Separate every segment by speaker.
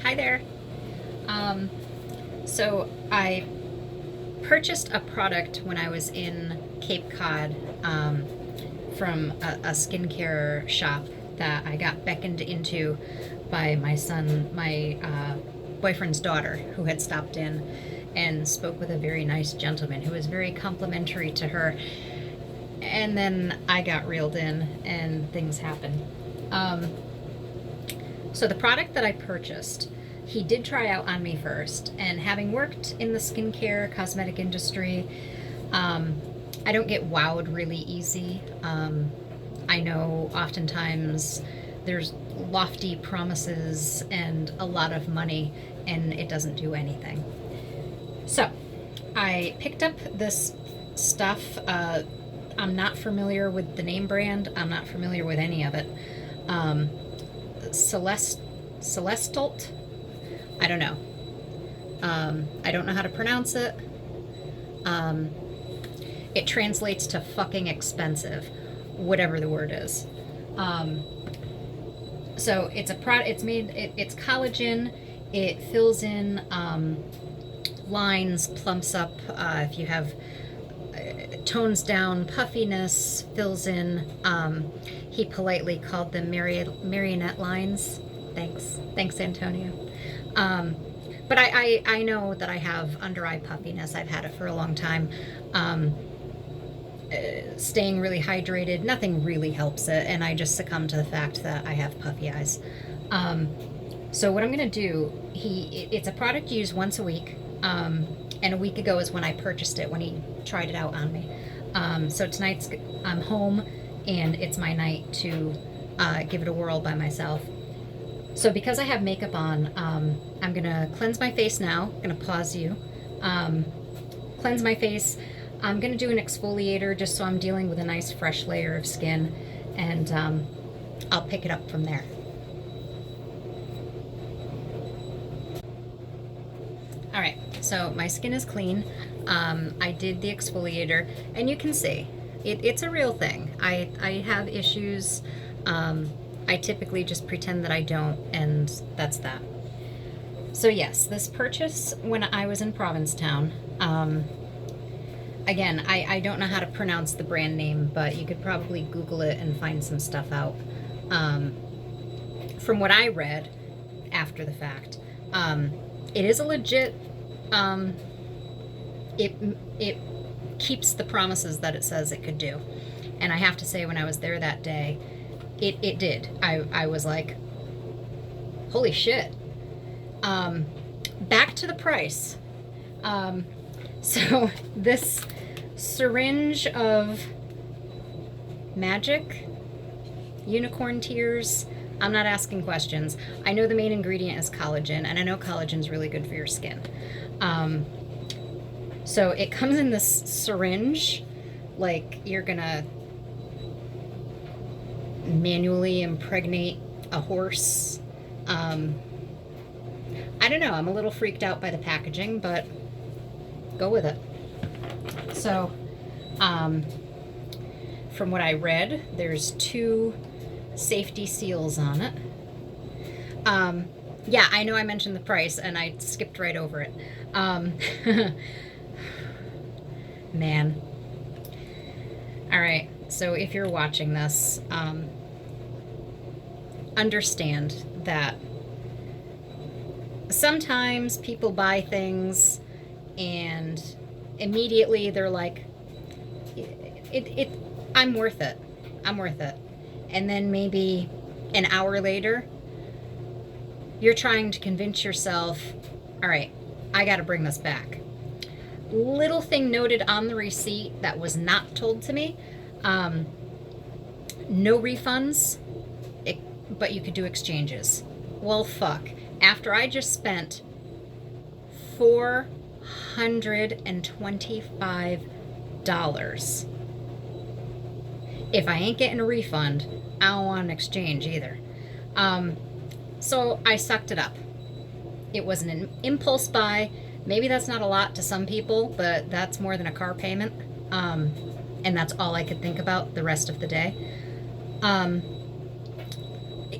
Speaker 1: Hi there. So I purchased a product when I was in Cape Cod from a skincare shop that I got beckoned into by my boyfriend's daughter, who had stopped in and spoke with a very nice gentleman who was very complimentary to her. And then I got reeled in and things happened. So the product that I purchased, he did try out on me first, and having worked in the skincare cosmetic industry, I don't get wowed really easy. I know oftentimes there's lofty promises and a lot of money, and it doesn't do anything. So I picked up this stuff. I'm not familiar with the name brand. I'm not familiar with any of it. Celestolite. I don't know. I don't know how to pronounce it. It translates to fucking expensive, whatever the word is. So it's a product. It's collagen. It fills in lines, plumps up. If you have tones down puffiness, fills in. He politely called them marionette lines. Thanks, Antonio. But I know that I have under eye puffiness. I've had it for a long time. Staying really hydrated, nothing really helps it, and I just succumb to the fact that I have puffy eyes. So what I'm gonna do, it's a product used once a week, and a week ago is when I purchased it, when he tried it out on me. So I'm home, and it's my night to give it a whirl by myself. So because I have makeup on, I'm gonna cleanse my face now. I'm gonna pause you. Cleanse my face. I'm gonna do an exfoliator just so I'm dealing with a nice fresh layer of skin, and I'll pick it up from there. All right, so my skin is clean. I did the exfoliator, and you can see it's a real thing. I have issues. I typically just pretend that I don't, and that's that. So yes, this purchase when I was in Provincetown. Again, I don't know how to pronounce the brand name, but you could probably Google it and find some stuff out. From what I read after the fact, it is a legit. It keeps the promises that it says it could do, and I have to say, when I was there that day, it did. I was like, holy shit. Back to the price. So this syringe of magic, unicorn tears, I'm not asking questions. I know the main ingredient is collagen, and I know collagen's really good for your skin. So it comes in this syringe, like you're gonna manually impregnate a horse. I don't know, I'm a little freaked out by the packaging, but go with it. So, from what I read, there's 2 safety seals on it. Yeah, I know I mentioned the price and I skipped right over it. Man. All right, so if you're watching this, understand that sometimes people buy things and immediately they're like, I'm worth it. I'm worth it. And then maybe an hour later, you're trying to convince yourself, all right, I got to bring this back. Little thing noted on the receipt that was not told to me, no refunds, but you could do exchanges. Well, fuck. After I just spent $425, if I ain't getting a refund, I don't want an exchange either. So I sucked it up. It was an impulse buy. Maybe that's not a lot to some people, but that's more than a car payment. And that's all I could think about the rest of the day.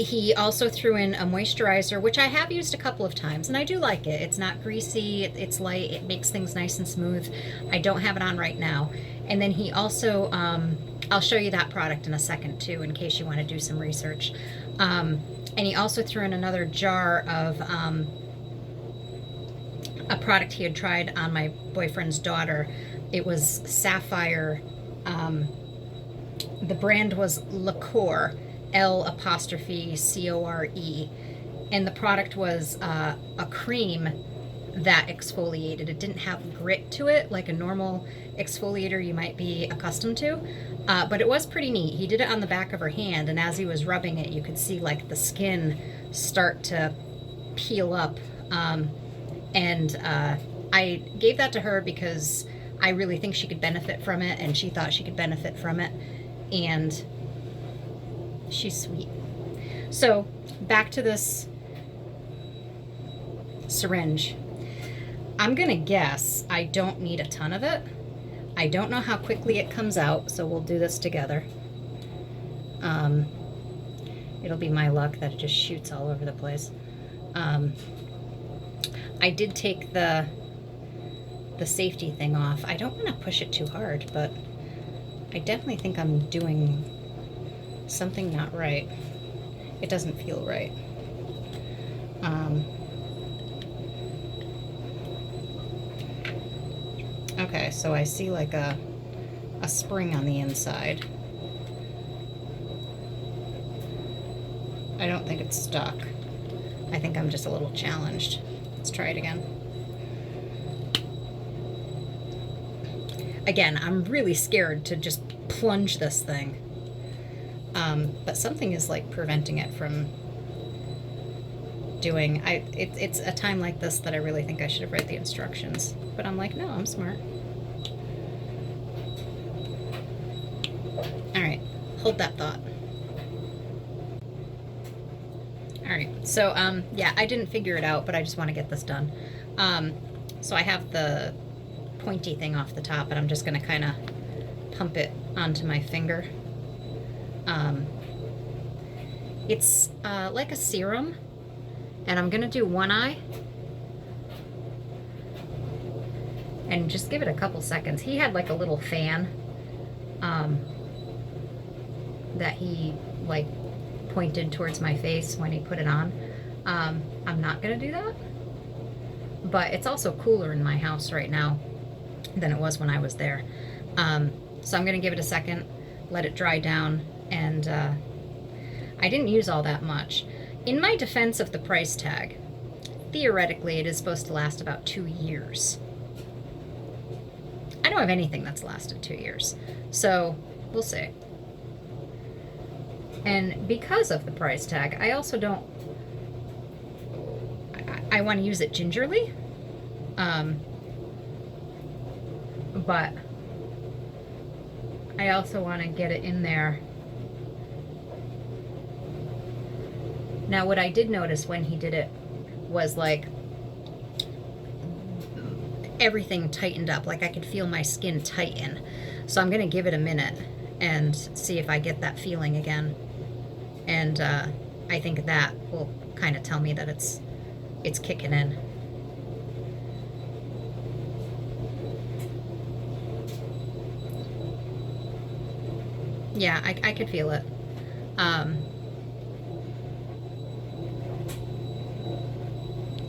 Speaker 1: He also threw in a moisturizer, which I have used a couple of times, and I do like it. It's not greasy, it's light, it makes things nice and smooth. I don't have it on right now. And then he also, I'll show you that product in a second too, in case you want to do some research. And he also threw in another jar of a product he had tried on my boyfriend's daughter. It was Sapphire. The brand was Lacore, L'Core, and the product was a cream that exfoliated. It didn't have grit to it like a normal exfoliator you might be accustomed to, but it was pretty neat. He did it on the back of her hand, and as he was rubbing it, you could see like the skin start to peel up. And I gave that to her because I really think she could benefit from it, and she thought she could benefit from it, and she's sweet. So back to this syringe. I'm gonna guess I don't need a ton of it. I don't know how quickly it comes out, so we'll do this together. It'll be my luck that it just shoots all over the place. I did take the safety thing off. I don't want to push it too hard, but I definitely think I'm doing something not right. It doesn't feel right. Okay, so I see like a spring on the inside. I don't think it's stuck. I think I'm just a little challenged. Let's try it again. Again, I'm really scared to just plunge this thing. But something is like preventing it from doing. It's a time like this that I really think I should have read the instructions. But I'm like, no, I'm smart. All right, hold that thought. All right, so yeah, I didn't figure it out, but I just want to get this done. So I have the pointy thing off the top, and I'm just going to kind of pump it onto my finger. It's like a serum, and I'm going to do one eye. And just give it a couple seconds. He had like a little fan that he like pointed towards my face when he put it on. I'm not going to do that. But it's also cooler in my house right now than it was when I was there. So I'm going to give it a second, let it dry down, and I didn't use all that much. In my defense of the price tag, theoretically it is supposed to last about 2 years. I don't have anything that's lasted 2 years, so we'll see. And because of the price tag, I also don't, I want to use it gingerly, but I also want to get it in there. Now, what I did notice when he did it was like everything tightened up, like I could feel my skin tighten. So I'm going to give it a minute and see if I get that feeling again. And I think that will kind of tell me that it's kicking in. Yeah, I could feel it.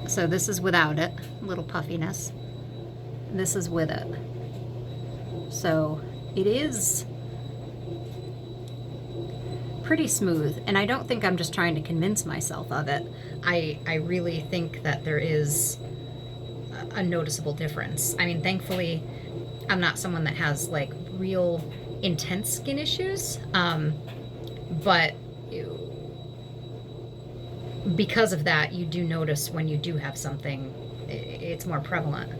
Speaker 1: So this is without it, a little puffiness. This is with it. So it is pretty smooth, and I don't think I'm just trying to convince myself of it. I really think that there is a noticeable difference. I mean, thankfully, I'm not someone that has like real intense skin issues, but because of that, you do notice when you do have something, it's more prevalent.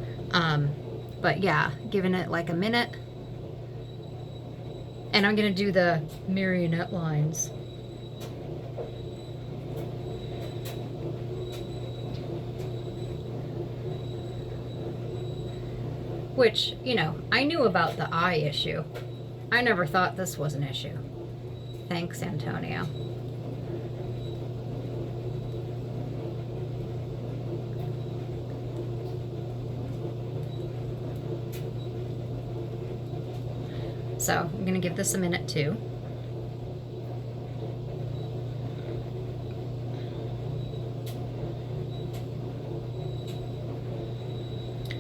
Speaker 1: But yeah, giving it like a minute. And I'm going to do the marionette lines. Which, you know, I knew about the eye issue. I never thought this was an issue. Thanks, Antonio. So I'm going to give this a minute too.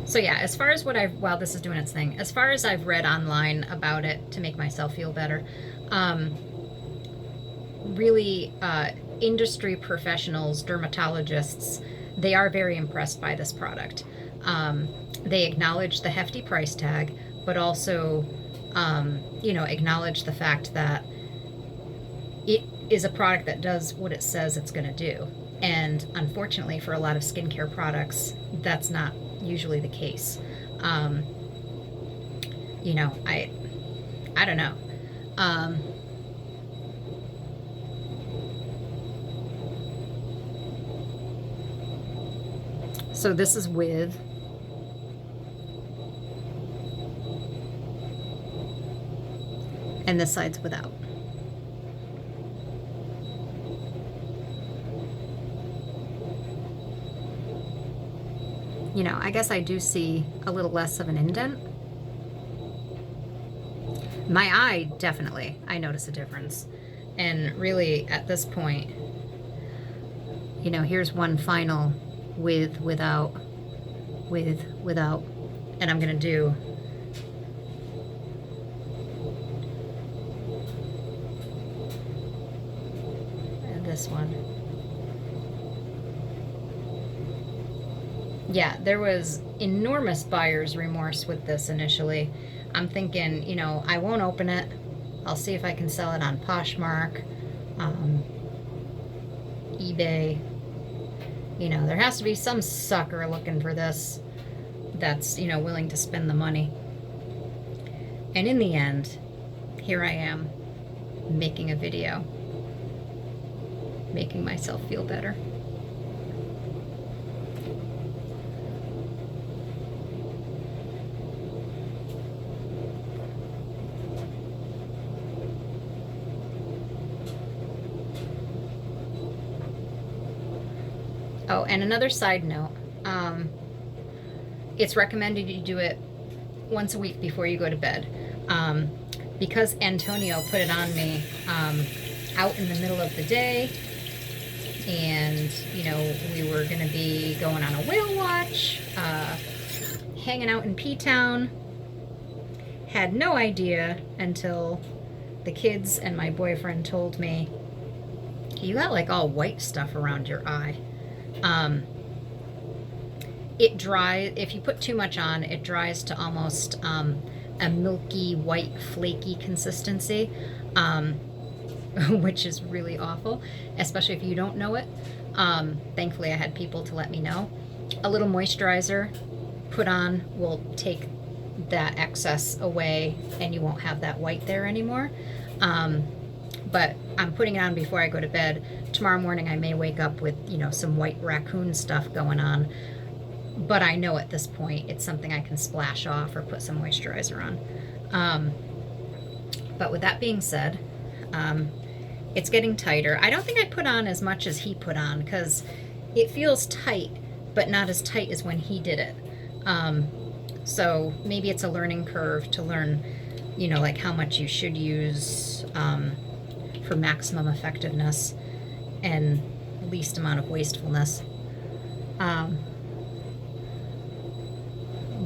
Speaker 1: So yeah, as far as what while this is doing its thing, as far as I've read online about it to make myself feel better, really industry professionals, dermatologists, they are very impressed by this product. They acknowledge the hefty price tag, but also, acknowledge the fact that it is a product that does what it says it's going to do. And unfortunately, for a lot of skincare products, that's not usually the case. I don't know. So this is with, and this side's without. I guess I do see a little less of an indent. My eye, definitely, I notice a difference. And really, at this point, here's one final without, and I'm gonna do this one. Yeah, there was enormous buyer's remorse with this initially. I'm thinking, I won't open it. I'll see if I can sell it on Poshmark, eBay. There has to be some sucker looking for this that's, willing to spend the money. And in the end, here I am making a video, making myself feel better. Oh, and another side note, it's recommended you do it once a week before you go to bed. Because Antonio put it on me out in the middle of the day, and, we were going to be going on a whale watch, hanging out in P-Town. Had no idea until the kids and my boyfriend told me, you got like all white stuff around your eye. It dries, if you put too much on, it dries to almost a milky, white, flaky consistency, which is really awful, especially if you don't know it. Thankfully, I had people to let me know. A little moisturizer put on will take that excess away, and you won't have that white there anymore. But I'm putting it on before I go to bed. Tomorrow morning I may wake up with, some white raccoon stuff going on. But I know at this point it's something I can splash off or put some moisturizer on. But with that being said, it's getting tighter. I don't think I put on as much as he put on, because it feels tight, but not as tight as when he did it. So maybe it's a learning curve to learn, like how much you should use for maximum effectiveness and least amount of wastefulness.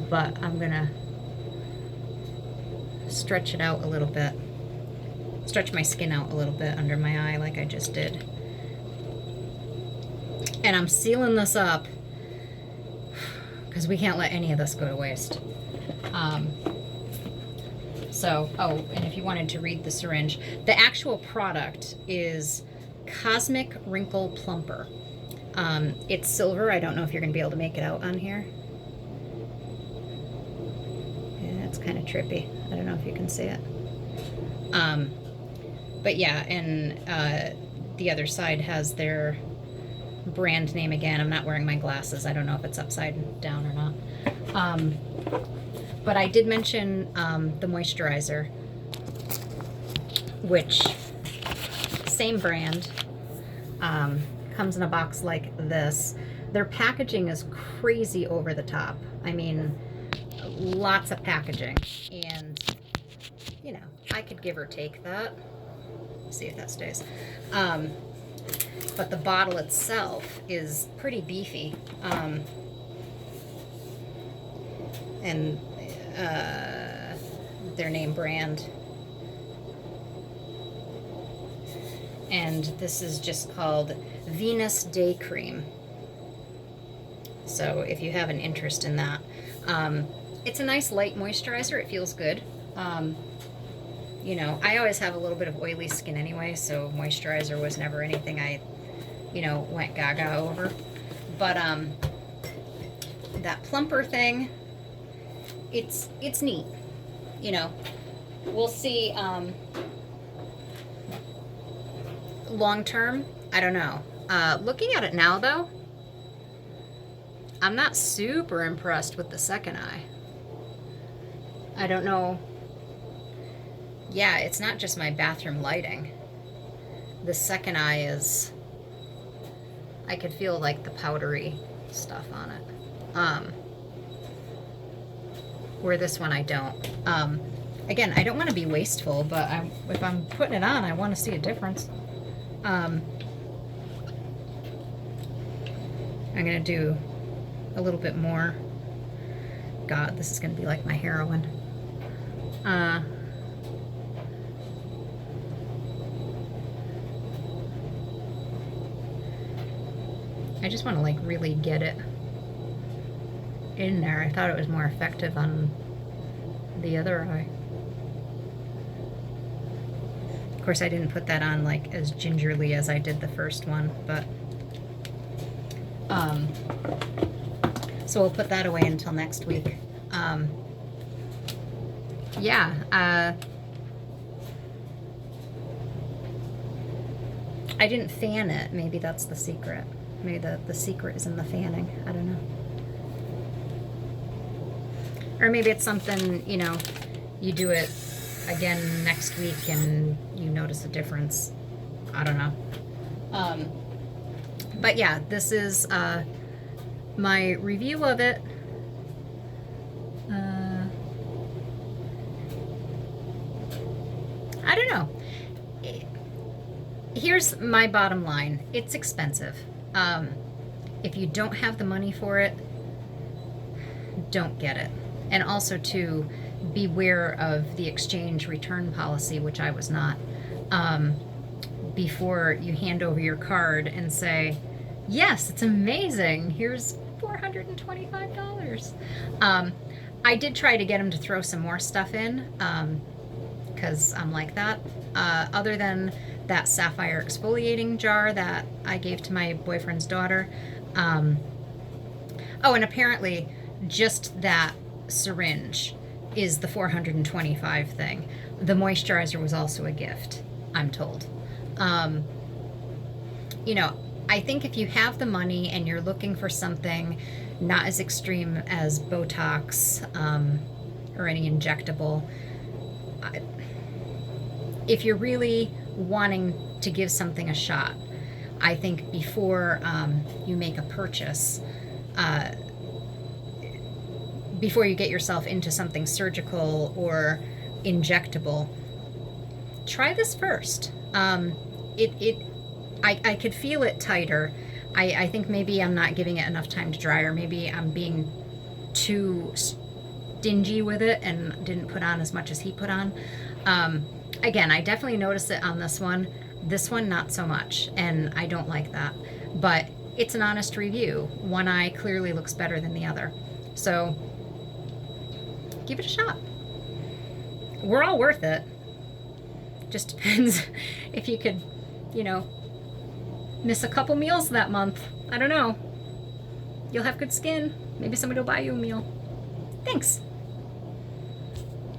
Speaker 1: But I'm gonna stretch it out a little bit, stretch my skin out a little bit under my eye like I just did. And I'm sealing this up because we can't let any of this go to waste. And if you wanted to read the syringe, the actual product is Cosmic Wrinkle Plumper. It's silver. I don't know if you're going to be able to make it out on here. Yeah, it's kind of trippy. I don't know if you can see it. But yeah, and the other side has their brand name again. I'm not wearing my glasses. I don't know if it's upside down or not. But I did mention the moisturizer, which, same brand, comes in a box like this. Their packaging is crazy over the top. I mean, lots of packaging. And, I could give or take that. See if that stays. But the bottle itself is pretty beefy. And their name brand. And this is just called Venus Day Cream. So if you have an interest in that, it's a nice light moisturizer. It feels good. You know, I always have a little bit of oily skin anyway, so moisturizer was never anything I, you know, went gaga over. But that plumper thing, it's neat. You know, we'll see. Long term, I don't know. Looking at it now, though, I'm not super impressed with the second eye. I don't know. Yeah, it's not just my bathroom lighting. The second eye is, I could feel like the powdery stuff on it. Where this one I don't. Again, I don't want to be wasteful, but if I'm putting it on, I want to see a difference. I'm gonna do a little bit more. God, this is gonna be like my heroin. I just want to like really get it in there. I thought it was more effective on the other eye. Of course, I didn't put that on like as gingerly as I did the first one, but so we'll put that away until next week. Yeah, I didn't fan it. Maybe that's the secret. Maybe the secret is in the fanning. I don't know. Or maybe it's something, you know, you do it again next week and you notice a difference. I don't know. But yeah, this is my review of it. I don't know. Here's my bottom line. It's expensive. If you don't have the money for it, don't get it. And also to beware of the exchange return policy, which I was not, before you hand over your card and say, yes, it's amazing. Here's $425. I did try to get him to throw some more stuff in, because I'm like that. Other than that sapphire exfoliating jar that I gave to my boyfriend's daughter. Oh, and apparently just that syringe is the $425 thing. The moisturizer was also a gift, I'm told. You know, I think if you have the money and you're looking for something not as extreme as Botox or any injectable, if you're really wanting to give something a shot, I think before you make a purchase, before you get yourself into something surgical or injectable, try this first. I could feel it tighter. I think maybe I'm not giving it enough time to dry, or maybe I'm being too stingy with it and didn't put on as much as he put on. Again, I definitely noticed it on this one. This one, not so much, and I don't like that. But it's an honest review. One eye clearly looks better than the other. So give it a shot. We're all worth it. Just depends if you could, you know, miss a couple meals that month. I don't know. You'll have good skin. Maybe somebody will buy you a meal. Thanks.